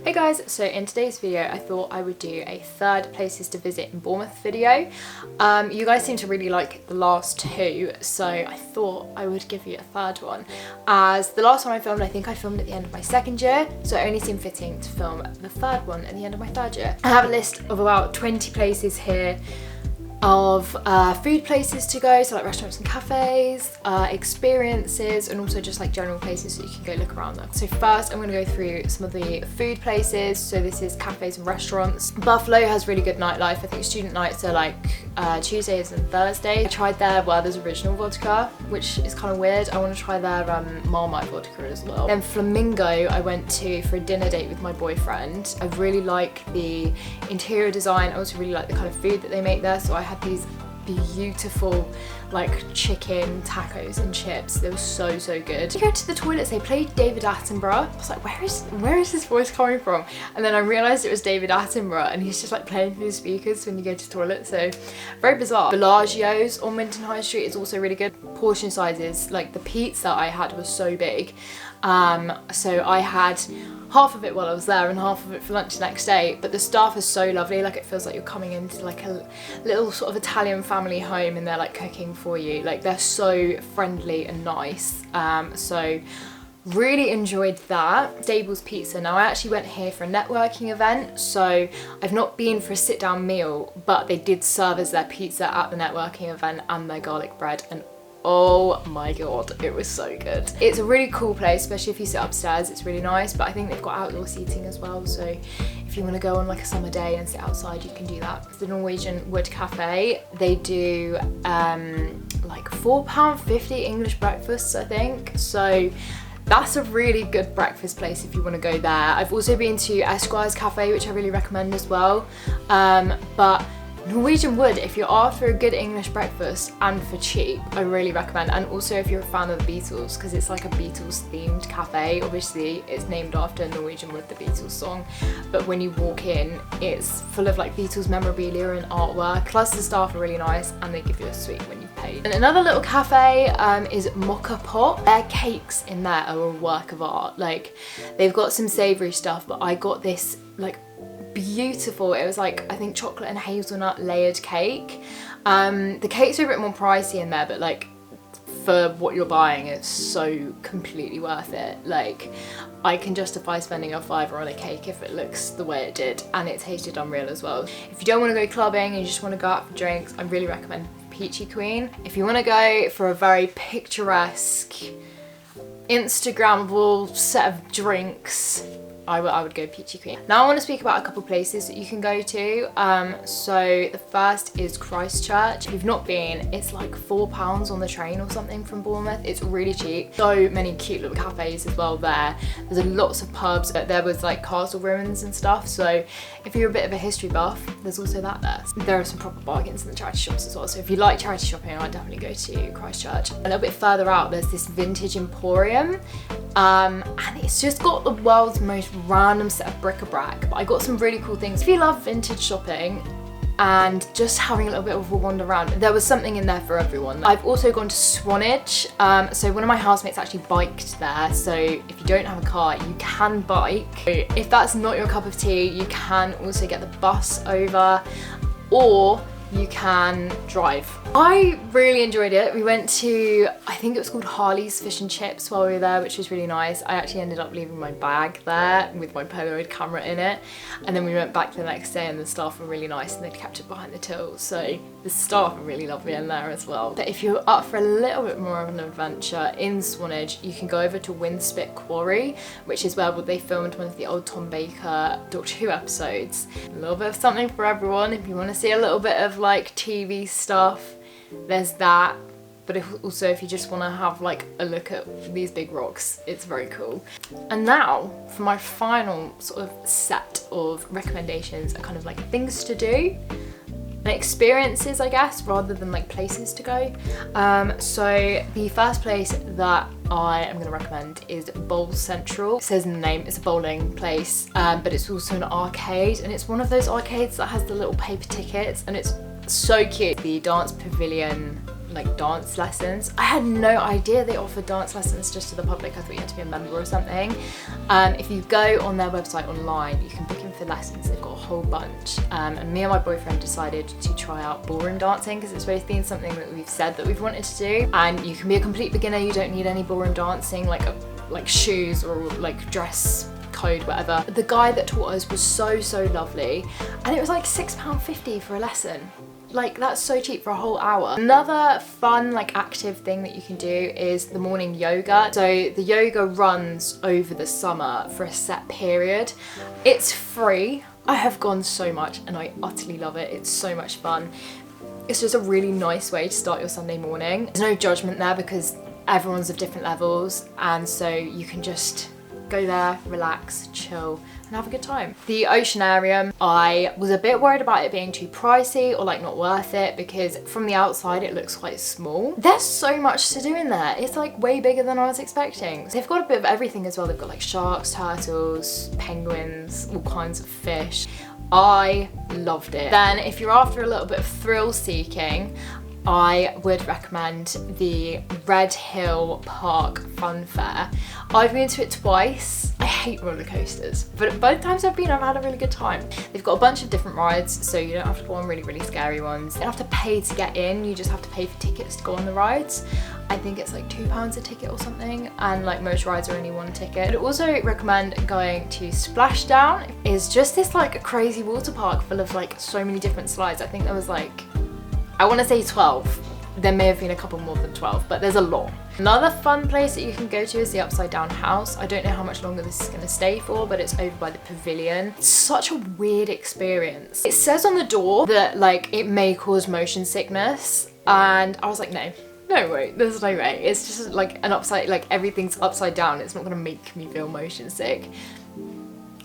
Hey guys, so in today's video I thought I would do a third places to visit in Bournemouth video. You guys seem to really like the last two, so I thought I would give you a third one. As the last one I filmed, I think I filmed at the end of my second year, so it only seemed fitting to film the third one at the end of my third year. I have a list of about 20 places here of food places to go, so like restaurants and cafes, experiences, and also just like general places that you can go look around them. So first I'm going to go through some of the food places. So this is cafes and restaurants. Buffalo has really good nightlife. I think student nights are like Tuesdays and Thursdays. I tried their Werther's original vodka, which is kind of weird. I want to try their Marmite vodka as well. Then Flamingo I went to for a dinner date with my boyfriend. I really like the interior design. I also really like the kind of food that they make there. So I had these beautiful like chicken tacos and chips. They were so good. I go to the toilets, they played David Attenborough. I was like, where is this voice coming from? And then I realised it was David Attenborough, and he's just like playing through the speakers when you go to the toilet. So very bizarre. Bellagio's on Winton High Street is also really good. Portion sizes, like the pizza I had was so big. So I had half of it while I was there and half of it for lunch the next day, but the staff is so lovely. Like it feels like you're coming into like a little sort of Italian family home, and they're like cooking for you. Like they're so friendly and nice. So really enjoyed that. Stables Pizza. Now I actually went here for a networking event, so I've not been for a sit down meal, but they did serve us their pizza at the networking event and their garlic bread, and oh my god, it was so good. It's a really cool place, especially if you sit upstairs. It's really nice, but I think they've got outdoor seating as well, so if you want to go on like a summer day and sit outside, you can do that. It's the Norwegian Wood Cafe. They do like £4.50 English breakfasts, I think, so that's a really good breakfast place if you want to go there. I've also been to Esquire's Cafe, which I really recommend as well, but Norwegian Wood, if you're after a good English breakfast and for cheap, I really recommend. And also if you're a fan of the Beatles, because it's like a Beatles themed cafe. Obviously it's named after Norwegian Wood, the Beatles song, but when you walk in it's full of like Beatles memorabilia and artwork, plus the staff are really nice and they give you a sweet when you've paid. And another little cafe is Mocha Pot. Their cakes in there are a work of art. Like they've got some savoury stuff, but I got this like beautiful, it was like I think chocolate and hazelnut layered cake. The cakes are a bit more pricey in there, but like for what you're buying it's so completely worth it. Like I can justify spending a £5 on a cake if it looks the way it did, and it tasted unreal as well. If you don't want to go clubbing and you just want to go out for drinks, I really recommend Peachy Queen. If you want to go for a very picturesque, Instagrammable set of drinks, I would go Peachy Queen. Now I want to speak about a couple places that you can go to. So the first is Christchurch. If you've not been, it's like £4 on the train or something from Bournemouth. It's really cheap. So many cute little cafes as well there. There's lots of pubs. There was like castle ruins and stuff. So if you're a bit of a history buff, there's also that there. There are some proper bargains in the charity shops as well. So if you like charity shopping, I'd definitely go to Christchurch. A little bit further out, there's this vintage emporium. And it's just got the world's most random set of bric-a-brac, but I got some really cool things. If you love vintage shopping and just having a little bit of a wander around, there was something in there for everyone. I've also gone to Swanage. So one of my housemates actually biked there, so if you don't have a car you can bike. If that's not your cup of tea, you can also get the bus over, or you can drive. I really enjoyed it. We went to, I think it was called Harley's Fish and Chips while we were there, which was really nice. I actually ended up leaving my bag there with my Polaroid camera in it, and then we went back the next day and the staff were really nice and they'd kept it behind the till, so the staff are really lovely in there as well. But if you're up for a little bit more of an adventure in Swanage, you can go over to Winspit Quarry, which is where they filmed one of the old Tom Baker Doctor Who episodes. A little bit of something for everyone. If you want to see a little bit of like TV stuff, there's that. But also if you just want to have like a look at these big rocks, it's very cool. And now for my final sort of set of recommendations are kind of like things to do and experiences, I guess, rather than like places to go. So the first place that I am going to recommend is Bowl Central. It says in the name it's a bowling place, but it's also an arcade, and it's one of those arcades that has the little paper tickets, and it's so cute. The dance pavilion like dance lessons. I had no idea they offered dance lessons just to the public. I thought you had to be a member or something. If you go on their website online, you can book in for lessons. They've got a whole bunch. And me and my boyfriend decided to try out ballroom dancing because it's both been something that we've said that we've wanted to do. And you can be a complete beginner. You don't need any ballroom dancing, like shoes or like dress code, whatever. The guy that taught us was so lovely, and it was like £6.50 for a lesson. Like, that's so cheap for a whole hour. Another fun, like, active thing that you can do is the morning yoga. So the yoga runs over the summer for a set period. It's free. I have gone so much and I utterly love it. It's so much fun. It's just a really nice way to start your Sunday morning. There's no judgment there because everyone's of different levels, and so you can just go there, relax, chill, and have a good time. The Oceanarium, I was a bit worried about it being too pricey or like not worth it because from the outside it looks quite small. There's so much to do in there. It's like way bigger than I was expecting. So they've got a bit of everything as well. They've got like sharks, turtles, penguins, all kinds of fish. I loved it. Then if you're after a little bit of thrill seeking, I would recommend the Redhill Park Fun Fair. I've been to it twice. I hate roller coasters, but both times I've been, I've had a really good time. They've got a bunch of different rides, so you don't have to go on really scary ones. You don't have to pay to get in, you just have to pay for tickets to go on the rides. I think it's like £2 a ticket or something, and like most rides are only one ticket. I'd also recommend going to Splashdown. It's just this like crazy water park full of like so many different slides. I think there was like, I want to say 12. There may have been a couple more than 12, but there's a lot. Another fun place that you can go to is the Upside Down House. I don't know how much longer this is going to stay for, but it's over by the pavilion. It's such a weird experience. It says on the door that like it may cause motion sickness, and I was like, no way, there's no way. It's just like an upside, like everything's upside down. It's not going to make me feel motion sick.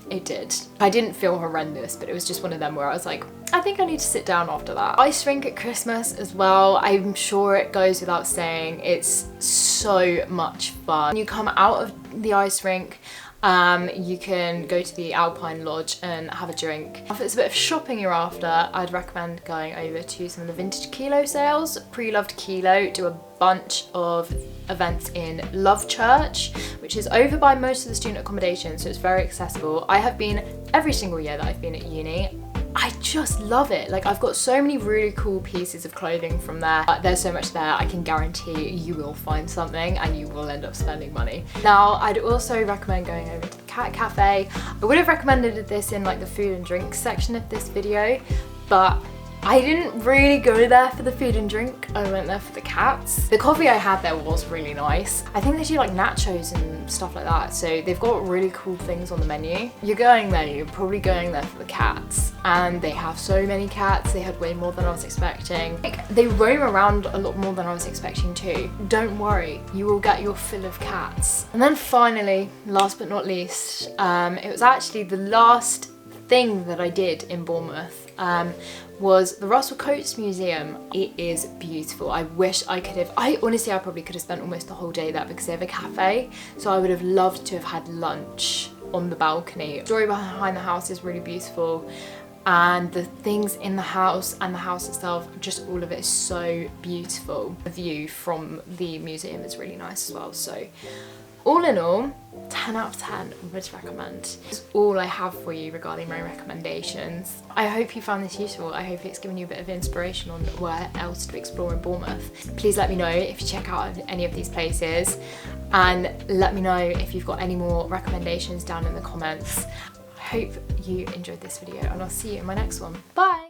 It did. I didn't feel horrendous, but it was just one of them where I was like, I think I need to sit down after that. Ice rink at Christmas as well. I'm sure it goes without saying. It's so much fun. When you come out of the ice rink, you can go to the Alpine Lodge and have a drink. If it's a bit of shopping you're after, I'd recommend going over to some of the vintage kilo sales. Pre-loved Kilo do a bunch of events in Church, which is over by most of the student accommodation, so it's very accessible. I have been every single year that I've been at uni. I just love it. Like, I've got so many really cool pieces of clothing from there. There's so much there. I can guarantee you will find something and you will end up spending money. Now, I'd also recommend going over to the Cat Cafe. I would have recommended this in like the food and drinks section of this video, but I didn't really go there for the food and drink. I went there for the cats. The coffee I had there was really nice. I think they do like nachos and stuff like that. So they've got really cool things on the menu. You're going there, you're probably going there for the cats. And they have so many cats. They had way more than I was expecting. Like, they roam around a lot more than I was expecting too. Don't worry, you will get your fill of cats. And then finally, last but not least, it was actually the last thing that I did in Bournemouth. Was the Russell Coates Museum. It is beautiful. I wish I could have, I probably could have spent almost the whole day there because they have a cafe, so I would have loved to have had lunch on the balcony. The story behind the house is really beautiful, and the things in the house and the house itself, just all of it is so beautiful. The view from the museum is really nice as well, so all in all, 10 out of 10 would recommend. That's all I have for you regarding my recommendations. I hope you found this useful. I hope it's given you a bit of inspiration on where else to explore in Bournemouth. Please let me know if you check out any of these places, and let me know if you've got any more recommendations down in the comments. I hope you enjoyed this video, and I'll see you in my next one. Bye!